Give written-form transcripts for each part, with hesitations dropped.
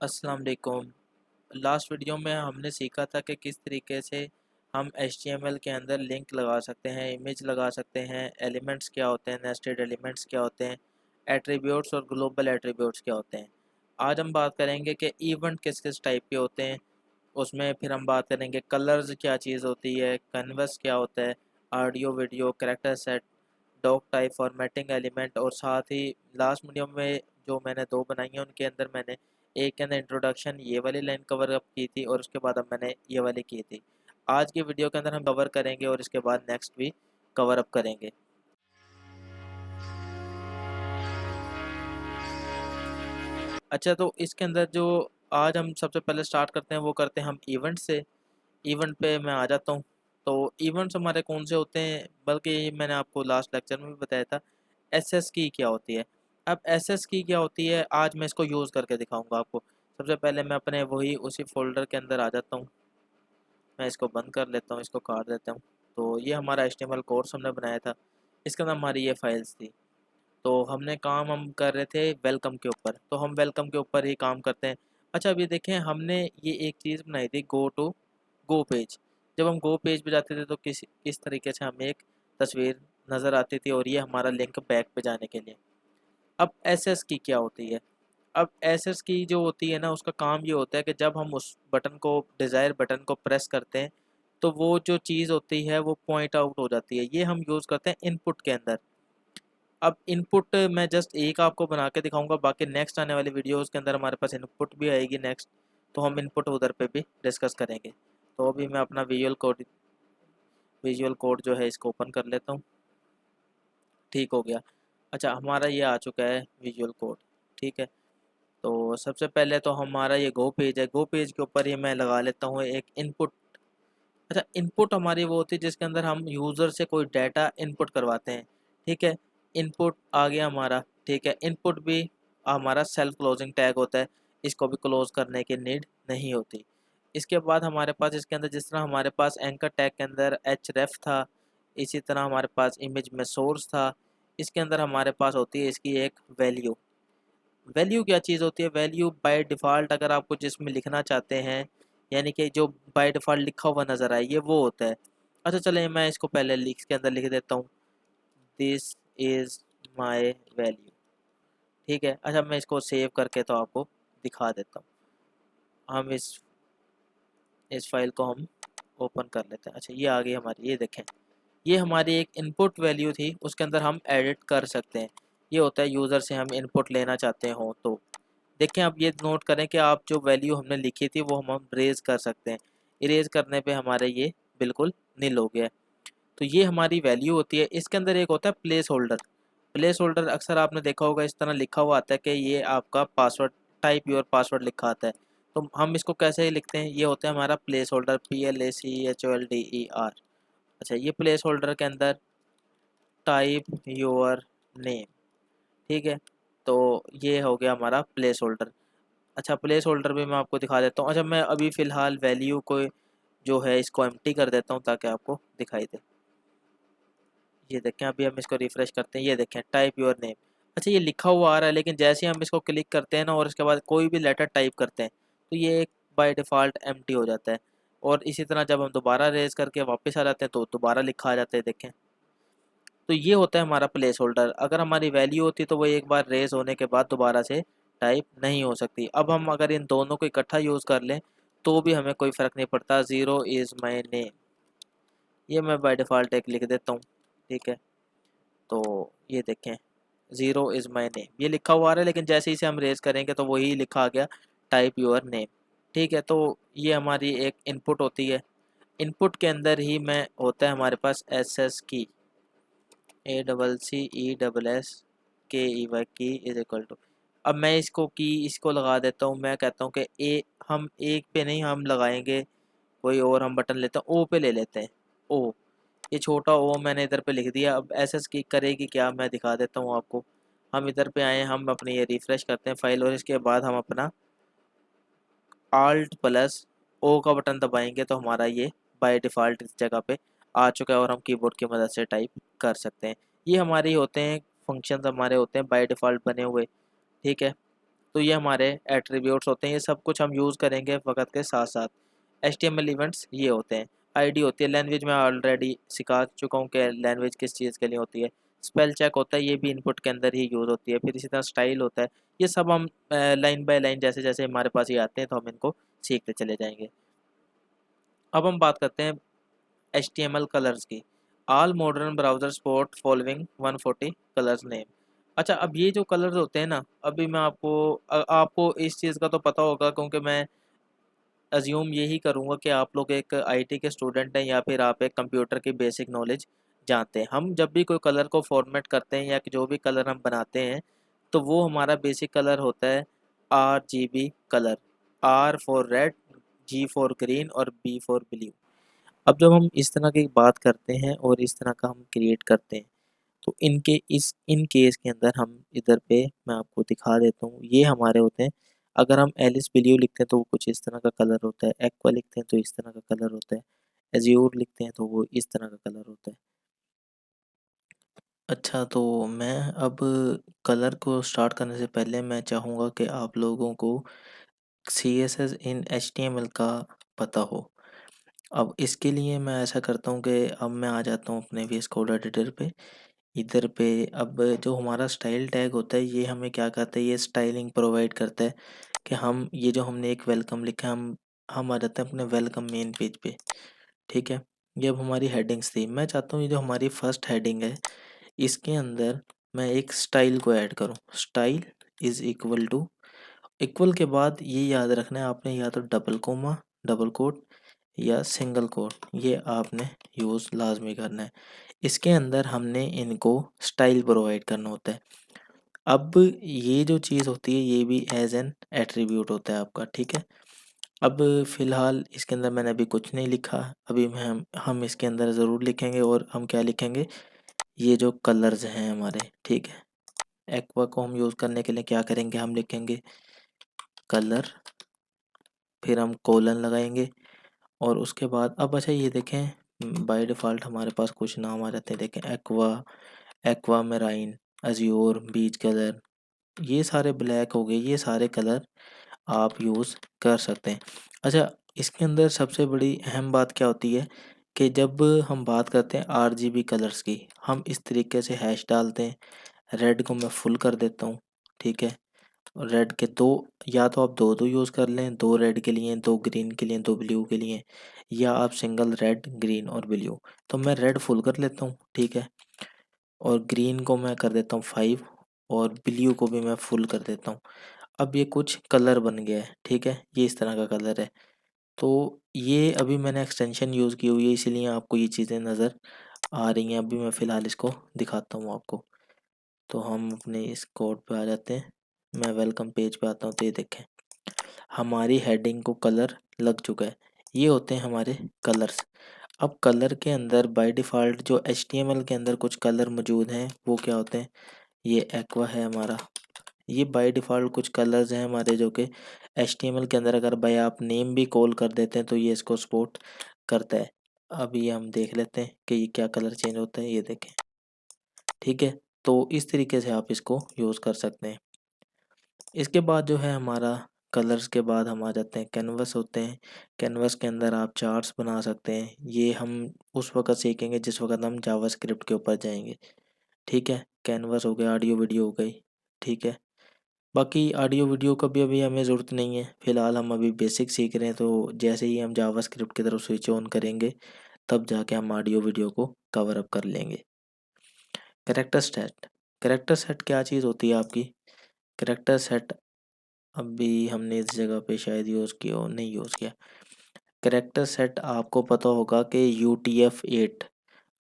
अस्सलाम वालेकुम। Last video में हमने सीखा था कि किस तरीके से हम HTML के अंदर लिंक लगा सकते हैं, इमेज लगा सकते हैं, एलिमेंट्स क्या होते हैं, नेस्टेड एलिमेंट्स क्या होते हैं, एट्रीब्यूट्स और ग्लोबल एट्रीब्यूट्स क्या होते हैं। आज हम बात करेंगे कि इवेंट किस किस टाइप के होते हैं। उसमें फिर हम बात करेंगे कलर्स क्या चीज़ होती है, कैनवस क्या होता है, audio video character set, doc type formatting element, और साथ ही लास्ट वीडियो में जो मैंने दो बनाई हैं उनके अंदर मैंने एक के अंदर इंट्रोडक्शन ये वाली लाइन कवर अप की थी और उसके बाद अब मैंने ये वाली की थी। आज की वीडियो के अंदर हम कवर करेंगे और इसके बाद नेक्स्ट भी कवर अप करेंगे। अच्छा, तो इसके अंदर जो आज हम सबसे पहले स्टार्ट करते हैं वो करते हैं हम इवेंट से। इवेंट पे मैं आ जाता हूँ। तो इवेंट्स हमारे कौन से होते हैं, बल्कि ये मैंने आपको लास्ट लेक्चर में भी बताया था। एसएस की क्या होती है। अब एसएस की क्या होती है आज मैं इसको यूज़ करके दिखाऊंगा आपको। सबसे पहले मैं अपने वही उसी फोल्डर के अंदर आ जाता हूँ। मैं इसको बंद कर लेता हूँ, इसको काट देता हूँ। तो ये हमारा HTML कोर्स हमने बनाया था, इसके अंदर हमारी ये फाइल्स थी। तो हमने काम हम कर रहे थे वेलकम के ऊपर, तो हम वेलकम के ऊपर ही काम करते हैं। अच्छा, अब ये देखें हमने ये एक चीज़ बनाई थी गो पेज। जब हम गो पेज पे जाते थे तो किस तरीके से हमें एक तस्वीर नज़र आती थी और ये हमारा लिंक बैक पे जाने के लिए। अब एसएस की क्या होती है। अब एसएस की जो होती है ना, उसका काम ये होता है कि जब हम उस बटन को डिज़ायर बटन को प्रेस करते हैं तो वो जो चीज़ होती है वो पॉइंट आउट हो जाती है। ये हम यूज़ करते हैं इनपुट के अंदर। अब इनपुट मैं जस्ट एक आपको बना के दिखाऊंगा, बाकी नेक्स्ट आने वाली वीडियोस के अंदर हमारे पास इनपुट भी आएगी नेक्स्ट। तो हम इनपुट उधर पे भी डिस्कस करेंगे। तो अभी मैं अपना विजुअल कोड जो है इसको ओपन कर लेता हूँ। ठीक हो गया। अच्छा, हमारा ये आ चुका है विजुअल कोड। ठीक है। तो सबसे पहले तो हमारा ये गो पेज है, गो पेज के ऊपर ही मैं लगा लेता हूँ एक इनपुट। अच्छा, इनपुट हमारी वो होती है जिसके अंदर हम यूज़र से कोई डाटा इनपुट करवाते हैं। ठीक है। इनपुट आ गया हमारा। ठीक है, इनपुट भी हमारा सेल्फ क्लोजिंग टैग होता है, इसको भी क्लोज करने की नीड नहीं होती। इसके बाद हमारे पास इसके अंदर जिस तरह हमारे पास एंकर टैग के अंदर href था, इसी तरह हमारे पास इमेज में सोर्स था। इसके अंदर हमारे पास होती है इसकी एक वैल्यू। वैल्यू क्या चीज़ होती है, वैल्यू बाय डिफ़ॉल्ट अगर आपको जिसमें लिखना चाहते हैं, यानी कि जो बाय डिफ़ॉल्ट लिखा हुआ नज़र आए, ये वो होता है। अच्छा चलिए, मैं इसको पहले लिख के अंदर लिख देता हूँ, दिस इज़ माय वैल्यू। ठीक है। अच्छा, मैं इसको सेव करके तो आपको दिखा देता हूँ। हम इस फाइल को हम ओपन कर लेते हैं। अच्छा, ये आ गई हमारी, ये देखें, ये हमारी एक इनपुट वैल्यू थी, उसके अंदर हम एडिट कर सकते हैं। ये होता है यूज़र से हम इनपुट लेना चाहते हो तो। देखें, अब ये नोट करें कि आप जो वैल्यू हमने लिखी थी वो हम इरेज कर सकते हैं। इरेज करने पे हमारे ये बिल्कुल नील हो गया है। तो ये हमारी वैल्यू होती है। इसके अंदर एक होता है प्लेस होल्डर। प्लेस होल्डर अक्सर आपने देखा होगा, इस तरह लिखा हुआ आता है कि ये आपका पासवर्ड, टाइप योर पासवर्ड लिखा आता है। तो हम इसको कैसे ही लिखते हैं, ये होता है हमारा प्लेस होल्डर, PLACHOLDER। अच्छा, ये प्लेस होल्डर के अंदर टाइप योर नेम। ठीक है। तो ये हो गया हमारा प्लेस होल्डर। अच्छा, प्लेस होल्डर भी मैं आपको दिखा देता हूँ। अच्छा, मैं अभी फ़िलहाल वैल्यू को जो है इसको एम्प्टी कर देता हूँ ताकि आपको दिखाई दे। ये देखें, अभी हम इसको रिफ़्रेश करते हैं, ये देखें टाइप योर नेम। अच्छा, ये लिखा हुआ आ रहा है, लेकिन जैसे ही हम इसको क्लिक करते हैं ना और इसके बाद कोई भी लेटर टाइप करते हैं तो ये एक बाय डिफ़ॉल्ट एम्प्टी हो जाता है। और इसी तरह जब हम दोबारा रेज़ करके वापस आ जाते हैं तो दोबारा लिखा आ जाता है, देखें। तो ये होता है हमारा प्लेस होल्डर। अगर हमारी वैल्यू होती तो वो एक बार रेज़ होने के बाद दोबारा से टाइप नहीं हो सकती। अब हम अगर इन दोनों को इकट्ठा यूज़ कर लें तो भी हमें कोई फ़र्क नहीं पड़ता। ज़ीरो इज़ माई नेम, ये मैं बाय डिफ़ॉल्ट एक लिख देता हूँ। ठीक है। तो ये देखें, ज़ीरो इज़ माई नेम, ये लिखा हुआ आ रहा है, लेकिन जैसे ही इसे हम रेज़ करेंगे तो वही लिखा आ गया, टाइप योर नेम। ठीक है। तो ये हमारी एक इनपुट होती है। इनपुट के अंदर ही में होता है हमारे पास SS की, ACCESS की इज इक्वल टू। अब मैं इसको लगा देता हूँ। मैं कहता हूँ कि हम एक पे नहीं हम लगाएंगे, कोई और हम बटन लेते हैं, ओ पे ले लेते हैं। ओ, ये छोटा ओ मैंने इधर पे लिख दिया। अब SS की करेगी क्या, मैं दिखा देता हूँ आपको। हम इधर पे आए, हम अपनी ये रिफ़्रेश करते हैं फाइल और इसके बाद हम अपना Alt+O का बटन दबाएंगे तो हमारा ये बाय डिफ़ॉल्ट इस जगह पे आ चुका है और हम कीबोर्ड की मदद से टाइप कर सकते हैं। ये हमारे होते हैं फंक्शंस, हमारे होते हैं बाय डिफ़ॉल्ट बने हुए। ठीक है। तो ये हमारे एट्रीब्यूट्स होते हैं, ये सब कुछ हम यूज़ करेंगे वक्त के साथ साथ। HTML इवेंट्स ये होते हैं। आईडी होती है, लैंग्वेज मैं ऑलरेडी सिखा चुका हूँ कि लैंग्वेज किस चीज़ के लिए होती है। स्पेल चेक होता है, ये भी इनपुट के अंदर ही यूज़ होती है। फिर इसी तरह स्टाइल होता है, ये सब हम लाइन बाय लाइन जैसे जैसे हमारे पास ये आते हैं तो हम इनको सीखते चले जाएंगे। अब हम बात करते हैं HTML कलर्स की। All modern browser support following 140 colours name. अच्छा, अब ये जो कलर्स होते हैं ना, अभी मैं आपको इस चीज़ का तो पता होगा, क्योंकि मैं अज्यूम यही करूँगा कि आप लोग एक आईटी के स्टूडेंट हैं या फिर आप एक कंप्यूटर की बेसिक नॉलेज जानते हैं। हम जब भी कोई कलर को फॉर्मेट करते हैं या जो भी कलर हम बनाते हैं, तो वो हमारा बेसिक कलर होता है RGB colour. R for red, G for green और B फॉर ब्लू। अब जब हम इस तरह की बात करते हैं और इस तरह का हम क्रिएट करते हैं, तो इन केस के अंदर हम इधर पे मैं आपको दिखा देता हूँ, ये हमारे होते हैं। अगर हम एलिस ब्लू लिखते हैं तो वो कुछ इस तरह का कलर होता है, एक्वा लिखते हैं तो इस तरह का कलर होता है, एज्योर लिखते हैं तो वो इस तरह का कलर होता है। अच्छा, तो मैं अब कलर को स्टार्ट करने से पहले मैं चाहूँगा कि आप लोगों को CSS इन HTML का पता हो। अब इसके लिए मैं ऐसा करता हूँ कि अब मैं आ जाता हूँ अपने VS कोड एडिटर पे। इधर पे अब जो हमारा स्टाइल टैग होता है, ये हमें क्या करता है, ये स्टाइलिंग प्रोवाइड करता है कि हम ये जो हमने एक वेलकम लिखा है, हम आ जाते हैं अपने वेलकम मेन पेज पे। ठीक है, ये अब हमारी हेडिंग्स थी। मैं चाहता हूँ ये जो हमारी फर्स्ट हेडिंग है, इसके अंदर मैं एक स्टाइल को ऐड करूँ। Style is equal to, equal के बाद ये याद रखना है आपने, या तो डबल कोमा, डबल कोट या सिंगल कोट, ये आपने यूज़ लाजमी करना है। इसके अंदर हमने इनको स्टाइल प्रोवाइड करना होता है। अब ये जो चीज़ होती है, ये भी एज एन एट्रीब्यूट होता है आपका। ठीक है, अब फ़िलहाल इसके अंदर मैंने अभी कुछ नहीं लिखा। अभी हम इसके अंदर ज़रूर लिखेंगे, और हम क्या लिखेंगे, ये जो कलर्स हैं हमारे। ठीक है, एक्वा को हम यूज़ करने के लिए क्या करेंगे, हम लिखेंगे कलर, फिर हम कोलन लगाएंगे, और उसके बाद अब अच्छा ये देखें, बाय डिफ़ॉल्ट हमारे पास कुछ नाम आ जाते हैं। देखें, एक्वा, एक्वा मेराइन, अज़्योर, बीच कलर, ये सारे ब्लैक हो गए, ये सारे कलर आप यूज़ कर सकते हैं। अच्छा, इसके अंदर सबसे बड़ी अहम बात क्या होती है कि जब हम बात करते हैं RGB कलर्स की, हम इस तरीके से हैश डालते हैं। रेड को मैं फुल कर देता हूँ। ठीक है, और रेड के दो, या तो आप दो यूज़ कर लें, दो रेड के लिए, दो ग्रीन के लिए, दो ब्लू के लिए, या आप सिंगल रेड, ग्रीन और ब्लू। तो मैं रेड फुल कर लेता हूँ। ठीक है, और ग्रीन को मैं कर देता हूँ 5, और ब्लू को भी मैं फुल कर देता हूँ। अब ये कुछ कलर बन गया है। ठीक है, ये इस तरह का कलर है। तो ये अभी मैंने एक्सटेंशन यूज़ की हुई है, इसीलिए आपको ये चीज़ें नज़र आ रही हैं। अभी मैं फ़िलहाल इसको दिखाता हूँ आपको। तो हम अपने इस कोड पे आ जाते हैं, मैं वेलकम पेज पे आता हूँ, तो ये देखें हमारी हेडिंग को कलर लग चुका है। ये होते हैं हमारे कलर्स। अब कलर के अंदर बाय डिफ़ॉल्ट जो HTML के अंदर कुछ कलर मौजूद हैं, वो क्या होते हैं, ये एक्वा है हमारा। ये बाय डिफ़ॉल्ट कुछ कलर्स हैं हमारे, जो कि HTML के अंदर अगर बाय आप नेम भी कॉल कर देते हैं तो ये इसको सपोर्ट करता है। अब ये हम देख लेते हैं कि ये क्या कलर चेंज होता है, ये देखें। ठीक है, तो इस तरीके से आप इसको यूज़ कर सकते हैं। इसके बाद जो है हमारा, कलर्स के बाद हम आ जाते हैं कैनवस होते हैं। कैनवस के अंदर आप चार्ट्स बना सकते हैं। ये हम उस वक़्त सीखेंगे जिस वक़्त हम जावास्क्रिप्ट के ऊपर जाएँगे। ठीक है, कैनवस हो गया, ऑडियो वीडियो हो गई। ठीक है, बाकी ऑडियो वीडियो का भी अभी हमें ज़रूरत नहीं है, फ़िलहाल हम अभी बेसिक सीख रहे हैं। तो जैसे ही हम जावास्क्रिप्ट की तरफ स्विच ऑन करेंगे, तब जाके हम ऑडियो वीडियो को कवर अप कर लेंगे। कैरेक्टर सेट, कैरेक्टर सेट क्या चीज़ होती है आपकी? कैरेक्टर सेट अभी हमने इस जगह पे शायद यूज़ किया हो, नहीं यूज़ किया। कैरेक्टर सेट आपको पता होगा कि UTF-8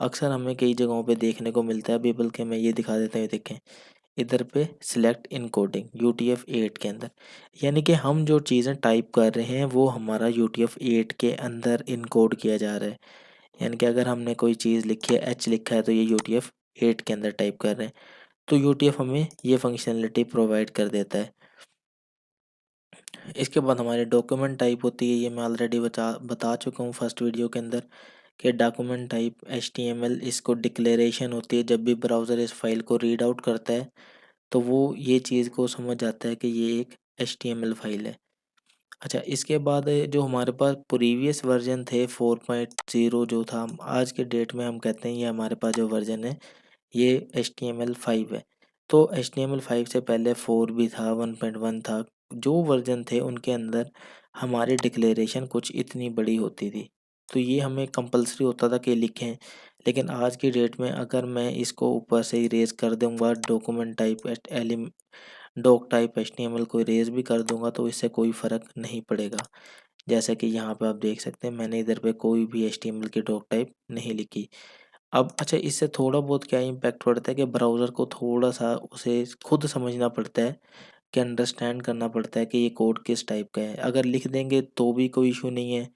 अक्सर हमें कई जगहों पे देखने को मिलता है। अभी बल्कि मैं ये दिखा देता हूँ, देखें इधर पे सिलेक्ट इनकोडिंग UTF-8 के अंदर, यानी कि हम जो चीज़ें टाइप कर रहे हैं वो हमारा UTF-8 के अंदर इनकोड किया जा रहा है। यानी कि अगर हमने कोई चीज़ लिखी है, H लिखा है, तो ये UTF-8 के अंदर टाइप कर रहे हैं। तो UTF हमें ये फंक्शनलिटी प्रोवाइड कर देता है। इसके बाद हमारी डॉक्यूमेंट टाइप होती है, ये मैं ऑलरेडी बता चुका हूँ फर्स्ट वीडियो के अंदर, कि डॉक्यूमेंट टाइप HTML, इसको डिक्लेरेशन होती है। जब भी ब्राउज़र इस फाइल को रीड आउट करता है, तो वो ये चीज़ को समझ जाता है कि ये एक HTML फाइल है। अच्छा, इसके बाद जो हमारे पास प्रीवियस वर्जन थे 4.0 जो था, आज के डेट में हम कहते हैं ये हमारे पास जो वर्जन है ये HTML5 है। तो HTML5 से पहले 4 भी था, 1.1 था। जो वर्जन थे उनके अंदर हमारी डिक्लेरेशन कुछ इतनी बड़ी होती थी, तो ये हमें कंपलसरी होता था कि लिखें। लेकिन आज की डेट में अगर मैं इसको ऊपर से इरेज कर दूंगा, document type doc type HTML को इरेज भी कर दूंगा, तो इससे कोई फ़र्क नहीं पड़ेगा। जैसा कि यहाँ पे आप देख सकते हैं, मैंने इधर पे कोई भी HTML की डॉक टाइप नहीं लिखी। अब अच्छा, इससे थोड़ा बहुत क्या इम्पैक्ट पड़ता है कि ब्राउज़र को थोड़ा सा उसे खुद समझना पड़ता है, कि अंडरस्टैंड करना पड़ता है कि ये कोड किस टाइप का है। अगर लिख देंगे तो भी कोई इशू नहीं है,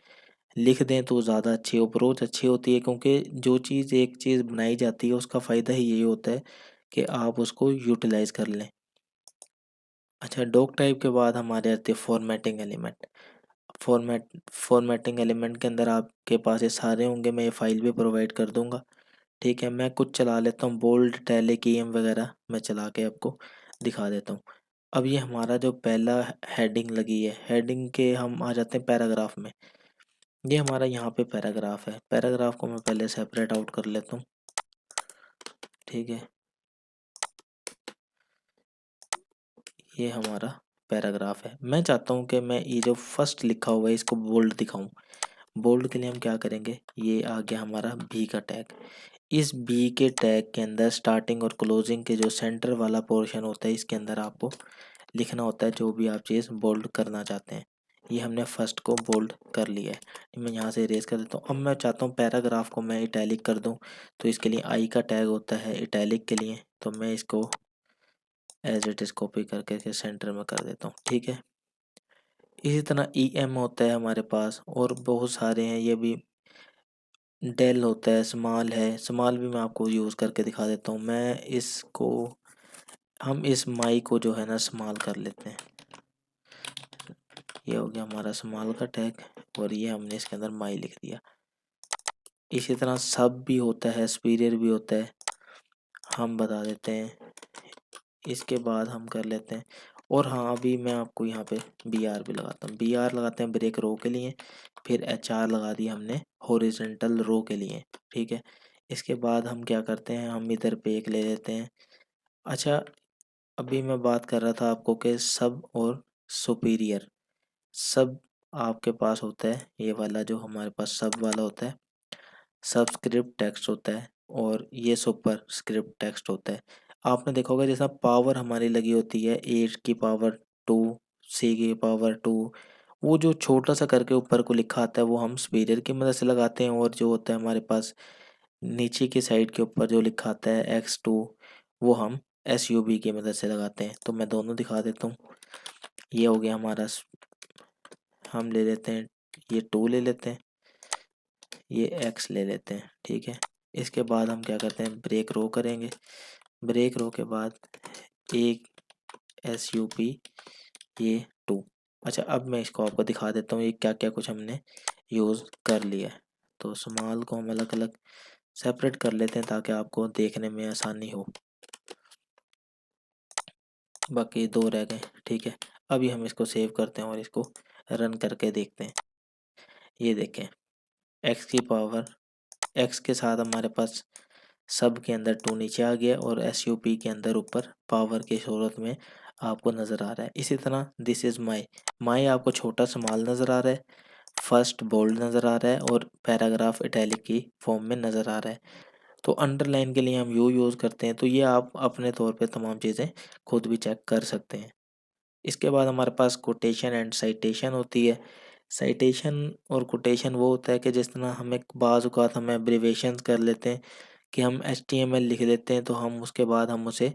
लिख दें तो ज़्यादा अच्छी अप्रोच अच्छी होती है, क्योंकि जो चीज़ एक चीज़ बनाई जाती है उसका फ़ायदा ही यही होता है कि आप उसको यूटिलाइज़ कर लें। अच्छा, डॉक टाइप के बाद हमारे आते हैं फॉर्मेटिंग एलिमेंट। फॉर्मेटिंग एलिमेंट के अंदर आपके पास ये सारे होंगे, मैं ये फाइल भी प्रोवाइड कर दूंगा। ठीक है, मैं कुछ चला लेता हूँ, बोल्ड टैलिक ईएम वगैरह मैं चला के आपको दिखा देता हूँ। अब ये हमारा जो पहला हेडिंग लगी है, हेडिंग के हम आ जाते हैं पैराग्राफ में। ये हमारा यहाँ पे पैराग्राफ है, पैराग्राफ को मैं पहले सेपरेट आउट कर लेता हूँ। ठीक है, ये हमारा पैराग्राफ है। मैं चाहता हूँ कि मैं ये जो फर्स्ट लिखा हुआ है इसको बोल्ड दिखाऊं। बोल्ड के लिए हम क्या करेंगे, ये आ गया हमारा बी का टैग। इस बी के टैग के अंदर स्टार्टिंग और क्लोजिंग के जो सेंटर वाला पोर्शन होता है, इसके अंदर आपको लिखना होता है जो भी आप चीज़ बोल्ड करना चाहते हैं। ये हमने फर्स्ट को बोल्ड कर लिया है, मैं यहाँ से इरेज कर देता हूँ। अब मैं चाहता हूँ पैराग्राफ को मैं इटैलिक कर दूँ, तो इसके लिए आई का टैग होता है इटैलिक के लिए, तो मैं इसको एज इट इज़ कॉपी करके के सेंटर में कर देता हूँ। ठीक है, इसी तरह EM होता है हमारे पास, और बहुत सारे हैं, ये भी डेल होता है, स्मॉल है, स्मॉल भी मैं आपको यूज़ करके दिखा देता हूँ। मैं इसको, हम इस माई को जो है ना स्मॉल कर लेते हैं। ये हो गया हमारा स्मॉल का टैग, और ये हमने इसके अंदर माई लिख दिया। इसी तरह सब भी होता है, सुपीरियर भी होता है, हम बता देते हैं। इसके बाद हम कर लेते हैं, और हाँ अभी मैं आपको यहाँ पे BR भी लगाता हूँ। BR लगाते हैं ब्रेक रो के लिए, फिर HR लगा दिया हमने हॉरिजॉन्टल रो के लिए। ठीक है, इसके बाद हम क्या करते हैं, हम इधर पे एक ले लेते हैं। अच्छा, अभी मैं बात कर रहा था आपको कि सब और सुपीरियर। सब आपके पास होता है ये वाला, जो हमारे पास सब वाला होता है, सबस्क्रिप्ट टेक्स्ट होता है, और ये सुपर स्क्रिप्ट टेक्स्ट होता है। आपने देखा होगा जैसा पावर हमारी लगी होती है 8 की पावर 2, C की पावर 2, वो जो छोटा सा करके ऊपर को लिखा आता है वो हम सुपीरियर की मदद से लगाते हैं, और जो होता है हमारे पास नीचे की साइड के ऊपर जो लिखा आता है X2, वो हम SUB की मदद से लगाते हैं। तो मैं दोनों दिखा देता हूँ। ये हो गया हमारा, हम ले लेते हैं ये 2 ले लेते हैं, ये X ले लेते हैं। ठीक है, इसके बाद हम क्या करते हैं, ब्रेक रो करेंगे। ब्रेक रो के बाद एक SUP, ये 2। अच्छा, अब मैं इसको आपको दिखा देता हूँ ये क्या क्या कुछ हमने यूज़ कर लिया है। तो स्मॉल को हम अलग अलग सेपरेट कर लेते हैं ताकि आपको देखने में आसानी हो। बाकी 2 रह गए। ठीक है, अभी हम इसको सेव करते हैं और इसको रन करके देखते हैं। ये देखें, X के साथ हमारे पास सब के अंदर 2 नीचे आ गया, और SUP के अंदर ऊपर पावर की सूरत में आपको नज़र आ रहा है। इसी तरह दिस इज़ माई आपको छोटा स्मॉल नज़र आ रहा है, फर्स्ट बोल्ड नज़र आ रहा है, और पैराग्राफ इटैलिक की फॉर्म में नज़र आ रहा है। तो अंडरलाइन के लिए हम यू यूज़ करते हैं। तो ये आप अपने तौर पे तमाम चीज़ें खुद भी चेक कर सकते हैं। इसके बाद हमारे पास कोटेशन एंड साइटेशन होती है। साइटेशन और कोटेशन वो होता है कि जिस तरह हमें बाज़ औक़ात हम एब्रिविएशंस कर लेते हैं, कि हम HTML लिख देते हैं, तो हम उसके बाद हम उसे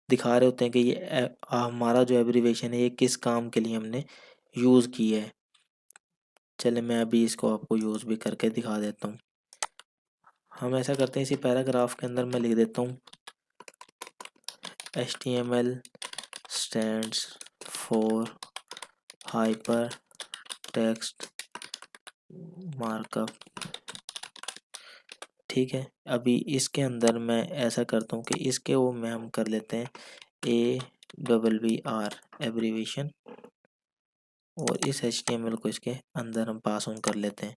दिखा रहे होते हैं कि ये हमारा जो एब्रिविएशन है ये किस काम के लिए हमने यूज़ की है। चलिए मैं अभी इसको आपको यूज़ भी करके दिखा देता हूँ। हम ऐसा करते हैं, इसी पैराग्राफ के अंदर मैं लिख देता हूँ HTML stands for hyper text markup. ठीक है, अभी इसके अंदर मैं ऐसा करता हूँ कि इसके वो में हम कर लेते हैं HTML एब्रीविएशन, और इस HTML को इसके अंदर हम पास ऑन कर लेते हैं।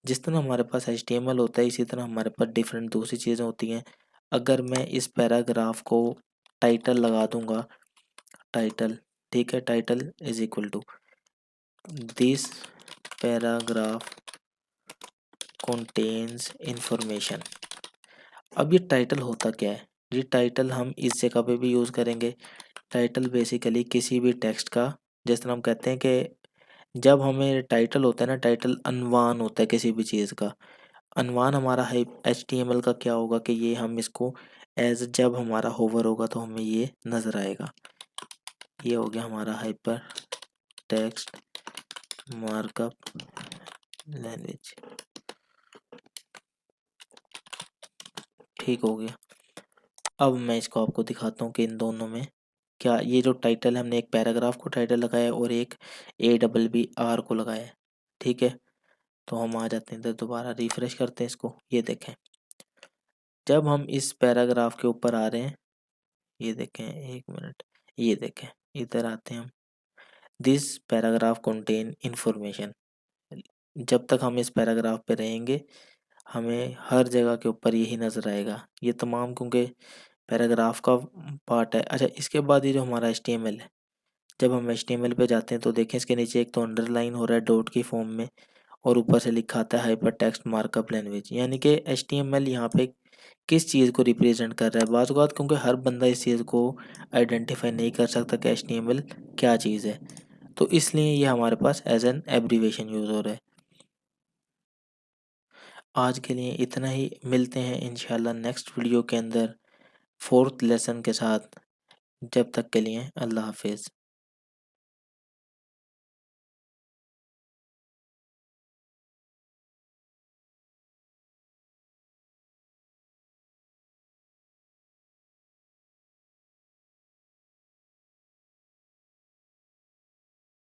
जिस तरह हमारे पास HTML होता है इसी तरह हमारे पास डिफरेंट दूसरी चीज़ें होती हैं। अगर मैं इस पैराग्राफ को टाइटल लगा दूंगा, टाइटल, ठीक है, title is equal to this paragraph contains information. अब ये टाइटल होता क्या है? ये टाइटल हम इस जगह पे भी यूज़ करेंगे। टाइटल बेसिकली किसी भी टेक्स्ट का, जिस तरह हम कहते हैं कि जब हमें टाइटल होता है ना, टाइटल अनवान होता है किसी भी चीज़ का। अनवान हमारा है HTML का क्या होगा कि ये हम इसको एज जब हमारा होवर होगा तो हमें ये नज़र आएगा। ये हो गया हमारा हाइपर टेक्स्ट मार्कअप लैंग्वेज, ठीक हो गया। अब मैं इसको आपको दिखाता हूँ कि इन दोनों में क्या, ये जो टाइटल हमने एक पैराग्राफ को टाइटल लगाया है और एक AWR को लगाया है, ठीक है। तो हम आ जाते हैं इधर, दोबारा रिफ्रेश करते हैं इसको। ये देखें, जब हम इस पैराग्राफ के ऊपर आ रहे हैं, ये देखें, एक मिनट, ये देखें, इधर आते हैं हम, दिस पैराग्राफ कंटेन इंफॉर्मेशन। जब तक हम इस पैराग्राफ पे रहेंगे हमें हर जगह के ऊपर यही नज़र आएगा, ये तमाम, क्योंकि पैराग्राफ का पार्ट है। अच्छा, इसके बाद ये जो हमारा HTML है, जब हम HTML पे जाते हैं तो देखें इसके नीचे एक तो अंडरलाइन हो रहा है डॉट की फॉर्म में, और ऊपर से लिखा आता है हाइपर टेक्स्ट मार्कअप लैंग्वेज। यानी कि HTML यहाँ पे किस चीज़ को रिप्रेजेंट कर रहा है। बात बात क्योंकि हर बंदा इस चीज़ को आइडेंटिफाई नहीं कर सकता कि HTML क्या चीज़ है, तो इसलिए ये हमारे पास एज एन एब्रीविएशन यूज़ हो रहा है। आज के लिए इतना ही, मिलते हैं इंशाल्लाह नेक्स्ट वीडियो के अंदर 4th लेसन के साथ। जब तक के लिए अल्लाह हाफिज़।